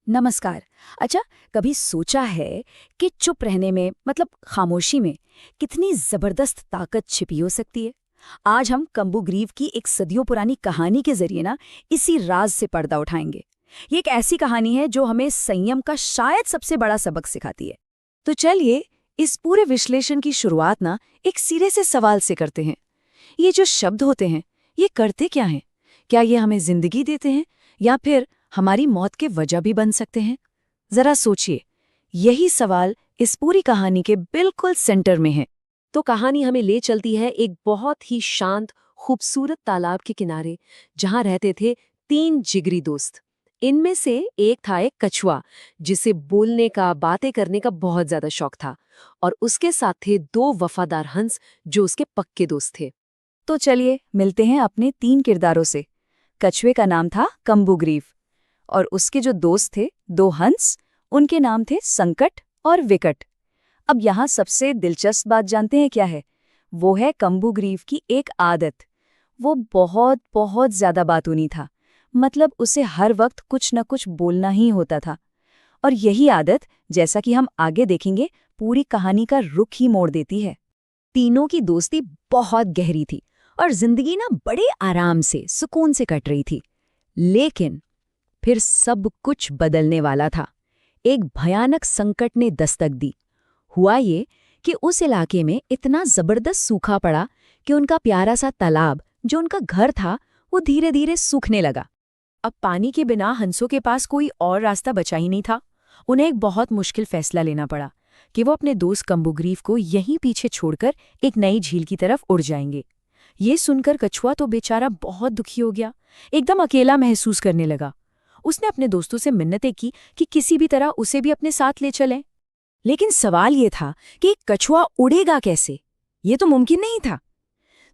नमस्कार। अच्छा, कभी सोचा है कि चुप रहने में मतलब खामोशी में कितनी जबरदस्त ताकत छिपी हो सकती है। आज हम कम्बुग्रीव की एक सदियों पुरानी कहानी के जरिए ना इसी राज से पर्दा उठाएंगे। ये एक ऐसी कहानी है जो हमें संयम का शायद सबसे बड़ा सबक सिखाती है। तो चलिए इस पूरे विश्लेषण की शुरुआत ना एक सिरे से सवाल से करते हैं। ये जो शब्द होते हैं, ये करते क्या हैं? क्या ये हमें जिंदगी देते हैं या फिर हमारी मौत के वजह भी बन सकते हैं? जरा सोचिए, यही सवाल इस पूरी कहानी के बिल्कुल सेंटर में है। तो कहानी हमें ले चलती है एक बहुत ही शांत, खूबसूरत तालाब के किनारे, जहां रहते थे 3 जिगरी दोस्त। इनमें से एक था एक कछुआ, जिसे बोलने का, बातें करने का बहुत ज्यादा शौक था, और उसके साथ थे 2 वफादार हंस, जो उसके पक्के दोस्त थे। तो चलिए मिलते हैं अपने 3 किरदारों से। कछुए का नाम था कम्बुग्रीव और उसके जो दोस्त थे 2 हंस, उनके नाम थे संकट और विकट। अब यहाँ सबसे दिलचस्प बात जानते हैं क्या है? वो है कम्बुग्रीव की एक आदत। वो बहुत बहुत ज्यादा बातूनी था। मतलब उसे हर वक्त कुछ न कुछ बोलना ही होता था। और यही आदत, जैसा कि हम आगे देखेंगे, पूरी कहानी का रुख ही मोड़ देती है। तीनों की दोस्ती बहुत गहरी थी और जिंदगी ना बड़े आराम से, सुकून से कट रही थी। लेकिन फिर सब कुछ बदलने वाला था। एक भयानक संकट ने दस्तक दी। हुआ ये कि उस इलाके में इतना जबरदस्त सूखा पड़ा कि उनका प्यारा सा तालाब, जो उनका घर था, वो धीरे धीरे सूखने लगा। अब पानी के बिना हंसों के पास कोई और रास्ता बचा ही नहीं था। उन्हें एक बहुत मुश्किल फैसला लेना पड़ा कि वो अपने दोस्त कम्बुग्रीव को यहीं पीछे छोड़कर एक नई झील की तरफ उड़ जाएंगे। ये सुनकर कछुआ तो बेचारा बहुत दुखी हो गया, एकदम अकेला महसूस करने लगा। उसने अपने दोस्तों से मिन्नतें की कि किसी भी तरह उसे भी अपने साथ ले चलें। लेकिन सवाल ये था कि कछुआ उड़ेगा कैसे? ये तो मुमकिन नहीं था।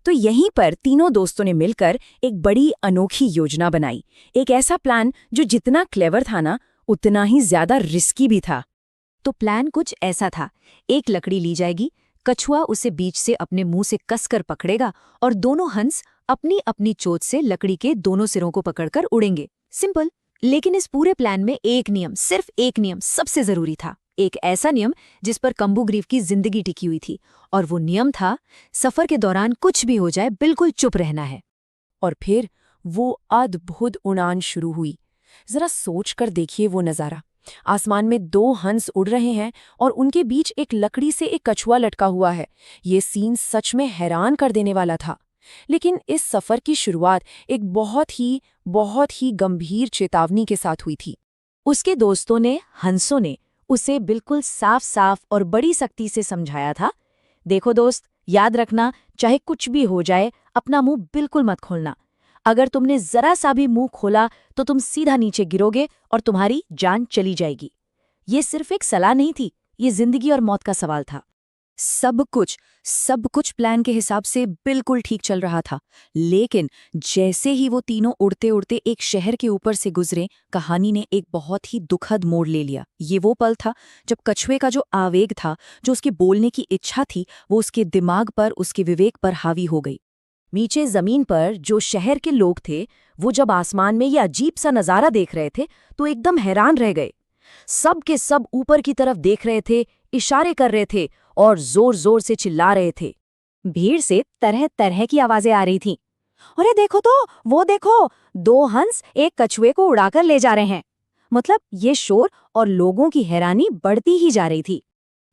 तो यहीं पर तीनों दोस्तों ने मिलकर एक बड़ी अनोखी योजना बनाई। एक ऐसा प्लान जो जितना क्लेवर था ना, उतना ही ज्यादा रिस्की भी था। तो प्लान कुछ ऐसा था। एक लकड़ी ली जाएगी, कछुआ उसे बीच से अपने मुंह से कसकर पकड़ेगा और दोनों हंस अपनी अपनी चोंच से लकड़ी के दोनों सिरों को पकड़कर उड़ेंगे। सिंपल। लेकिन इस पूरे प्लान में एक नियम, सिर्फ एक नियम सबसे जरूरी था। एक ऐसा नियम जिस पर कम्बुग्रीव की जिंदगी टिकी हुई थी, और वो नियम था, सफर के दौरान कुछ भी हो जाए बिल्कुल चुप रहना है। और फिर वो अद्भुत उड़ान शुरू हुई। जरा सोच कर देखिए वो नजारा। आसमान में 2 हंस उड़ रहे हैं और उनके बीच एक लकड़ी से एक कछुआ लटका हुआ है। ये सीन सच में हैरान कर देने वाला था। लेकिन इस सफर की शुरुआत एक बहुत ही गंभीर चेतावनी के साथ हुई थी। उसके दोस्तों ने, हंसों ने, उसे बिल्कुल साफ साफ और बड़ी सख्ती से समझाया था, देखो दोस्त, याद रखना, चाहे कुछ भी हो जाए, अपना मुंह बिल्कुल मत खोलना। अगर तुमने जरा सा भी मुंह खोला तो तुम सीधा नीचे गिरोगे और तुम्हारी जान चली जाएगी। ये सिर्फ एक सलाह नहीं थी, ये जिंदगी और मौत का सवाल था। सब कुछ प्लान के हिसाब से बिल्कुल ठीक चल रहा था। लेकिन जैसे ही वो तीनों उड़ते उड़ते एक शहर के ऊपर से गुजरे, कहानी ने एक बहुत ही दुखद मोड़ ले लिया। ये वो पल था जब कछुए का जो आवेग था, जो उसके बोलने की इच्छा थी, वो उसके दिमाग पर, उसके विवेक पर हावी हो गई। नीचे जमीन पर जो शहर के लोग थे, वो जब आसमान में ये अजीब सा नजारा देख रहे थे तो एकदम हैरान रह गए। सब के सब ऊपर की तरफ देख रहे थे, इशारे कर रहे थे और जोर जोर से चिल्ला रहे थे। भीड़ से तरह तरह की आवाजें आ रही थीं। अरे देखो तो, वो देखो, 2 हंस एक कछुए को उड़ाकर ले जा रहे हैं। मतलब ये शोर और लोगों की हैरानी बढ़ती ही जा रही थी।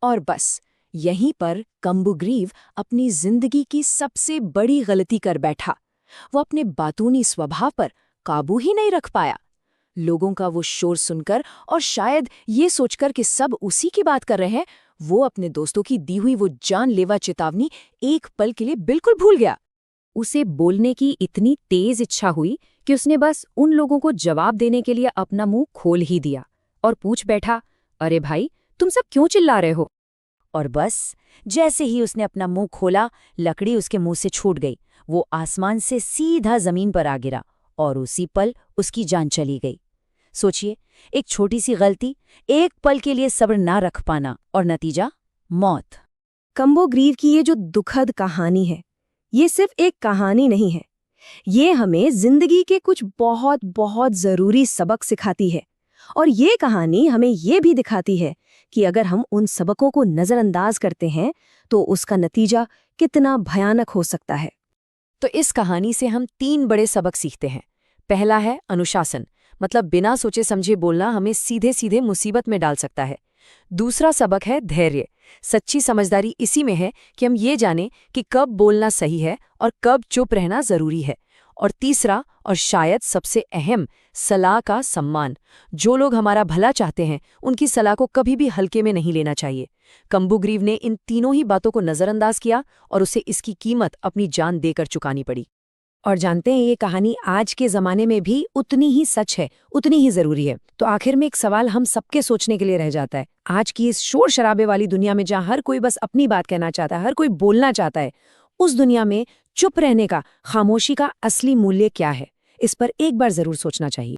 और बस यहीं पर कम्बुग्रीव अपनी जिंदगी की सबसे बड़ी गलती कर बैठा। वो अपने बातूनी स्वभाव पर काबू ही नहीं रख पाया। लोगों का वो शोर सुनकर और शायद ये सोचकर कि सब उसी की बात कर रहे हैं, वो अपने दोस्तों की दी हुई वो जानलेवा चेतावनी एक पल के लिए बिल्कुल भूल गया। उसे बोलने की इतनी तेज इच्छा हुई कि उसने बस उन लोगों को जवाब देने के लिए अपना मुंह खोल ही दिया और पूछ बैठा, अरे भाई, तुम सब क्यों चिल्ला रहे हो? और बस जैसे ही उसने अपना मुंह खोला, लकड़ी उसके मुंह से छूट गई। वो आसमान से सीधा जमीन पर आ गिरा और उसी पल उसकी जान चली गई। सोचिए, एक छोटी सी गलती, एक पल के लिए सब्र ना रख पाना, और नतीजा मौत। कम्बुग्रीव की ये जो दुखद कहानी है, ये सिर्फ एक कहानी नहीं है। ये हमें जिंदगी के कुछ बहुत बहुत जरूरी सबक सिखाती है। और ये कहानी हमें ये भी दिखाती है कि अगर हम उन सबकों को नज़रअंदाज करते हैं तो उसका नतीजा कितना भयानक हो सकता है। तो इस कहानी से हम 3 बड़े सबक सीखते हैं। पहला है अनुशासन, मतलब बिना सोचे समझे बोलना हमें सीधे सीधे मुसीबत में डाल सकता है। दूसरा सबक है धैर्य। सच्ची समझदारी इसी में है कि हम ये जानें कि कब बोलना सही है और कब चुप रहना जरूरी है। और तीसरा और शायद सबसे अहम, सलाह का सम्मान। जो लोग हमारा भला चाहते हैं उनकी सलाह को कभी भी हल्के में नहीं लेना चाहिए। कंबुग्रीव ने इन तीनों ही बातों को नज़रअंदाज किया और उसे इसकी कीमत अपनी जान देकर चुकानी पड़ी। और जानते हैं, ये कहानी आज के ज़माने में भी उतनी ही सच है, उतनी ही ज़रूरी है। तो आखिर में एक सवाल हम सबके सोचने के लिए रह जाता है। आज की इस शोर शराबे वाली दुनिया में जहाँ हर कोई बस अपनी बात कहना चाहता है, हर कोई बोलना चाहता है, उस दुनिया में चुप रहने का, खामोशी का असली मूल्य क्या है? इस पर एक बार ज़रूर सोचना चाहिए।